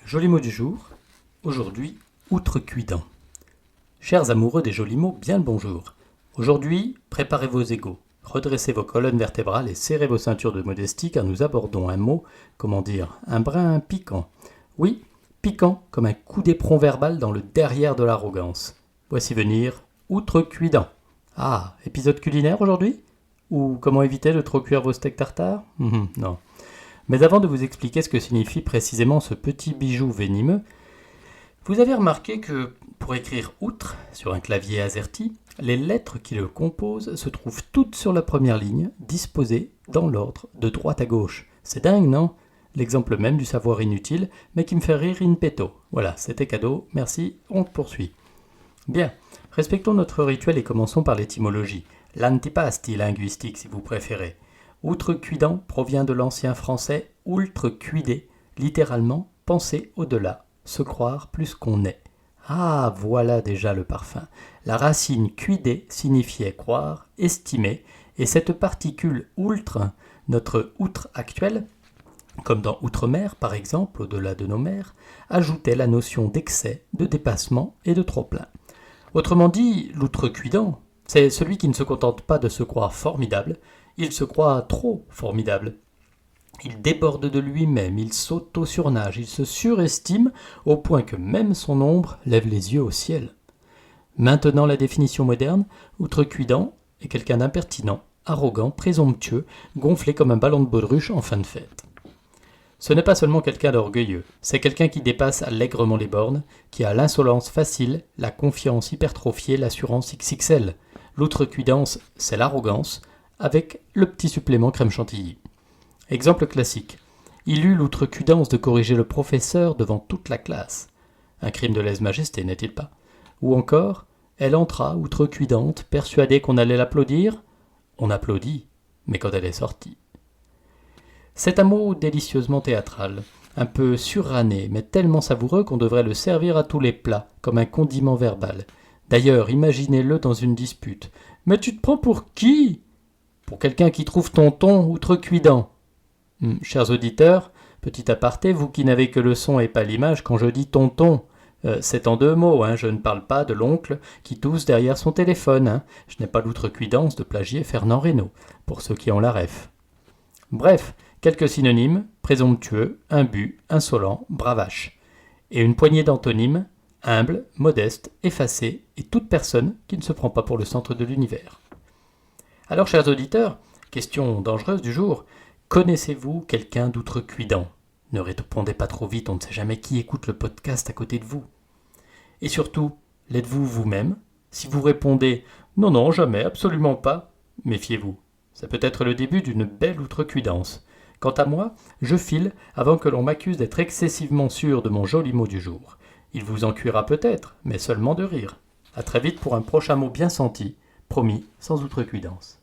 Joli mot du jour, aujourd'hui, outrecuidant. Chers amoureux des jolis mots, bien le bonjour. Aujourd'hui, préparez vos égaux, redressez vos colonnes vertébrales et serrez vos ceintures de modestie car nous abordons un mot, un brin piquant. Oui, piquant comme un coup d'éperon verbal dans le derrière de l'arrogance. Voici venir outrecuidant. Ah, épisode culinaire aujourd'hui ? Ou comment éviter de trop cuire vos steaks tartare ? Non. Mais avant de vous expliquer ce que signifie précisément ce petit bijou venimeux, vous avez remarqué que, pour écrire outre sur un clavier AZERTY, les lettres qui le composent se trouvent toutes sur la première ligne, disposées dans l'ordre de droite à gauche. C'est dingue, non ? L'exemple même du savoir inutile, mais qui me fait rire in petto. Voilà, c'était cadeau, merci, on poursuit. Bien, respectons notre rituel et commençons par l'étymologie. L'antipasti linguistique, si vous préférez. Outrecuidant provient de l'ancien français ultrecuider, littéralement penser au-delà, se croire plus qu'on est. Ah, voilà déjà le parfum. La racine cuider signifiait croire, estimer, et cette particule ultre, notre outre actuel, comme dans outre-mer par exemple, au-delà de nos mers, ajoutait la notion d'excès, de dépassement et de trop-plein. Autrement dit, l'outrecuidant, c'est celui qui ne se contente pas de se croire formidable, il se croit trop formidable. Il déborde de lui-même, il s'auto-surnage, il se surestime au point que même son ombre lève les yeux au ciel. Maintenant la définition moderne, outrecuidant est quelqu'un d'impertinent, arrogant, présomptueux, gonflé comme un ballon de baudruche en fin de fête. Ce n'est pas seulement quelqu'un d'orgueilleux, c'est quelqu'un qui dépasse allègrement les bornes, qui a l'insolence facile, la confiance hypertrophiée, l'assurance XXL. L'outrecuidance, c'est l'arrogance, avec le petit supplément crème chantilly. Exemple classique. Il eut l'outrecuidance de corriger le professeur devant toute la classe. Un crime de lèse-majesté, n'est-il pas ? Ou encore, elle entra, outrecuidante, persuadée qu'on allait l'applaudir. On applaudit, mais quand elle est sortie. C'est un mot délicieusement théâtral, un peu surranné, mais tellement savoureux qu'on devrait le servir à tous les plats, comme un condiment verbal. D'ailleurs, imaginez-le dans une dispute. « Mais tu te prends pour qui ?» Pour quelqu'un qui trouve ton ton outrecuidant. Chers auditeurs, petit aparté, vous qui n'avez que le son et pas l'image, quand je dis tonton, c'est en deux mots, je ne parle pas de l'oncle qui tousse derrière son téléphone. Je n'ai pas l'outrecuidance de plagier Fernand Reynaud, pour ceux qui ont la ref. Bref, quelques synonymes, présomptueux, imbu, insolent, bravache. Et une poignée d'antonymes, humble, modeste, effacé, et toute personne qui ne se prend pas pour le centre de l'univers. Alors, chers auditeurs, question dangereuse du jour, connaissez-vous quelqu'un d'outrecuidant ? Ne répondez pas trop vite, on ne sait jamais qui écoute le podcast à côté de vous. Et surtout, l'êtes-vous vous-même ? Si vous répondez « Non, non, jamais, absolument pas », méfiez-vous. Ça peut être le début d'une belle outrecuidance. Quant à moi, je file avant que l'on m'accuse d'être excessivement sûr de mon joli mot du jour. Il vous en cuira peut-être, mais seulement de rire. À très vite pour un prochain mot bien senti, promis, sans outrecuidance.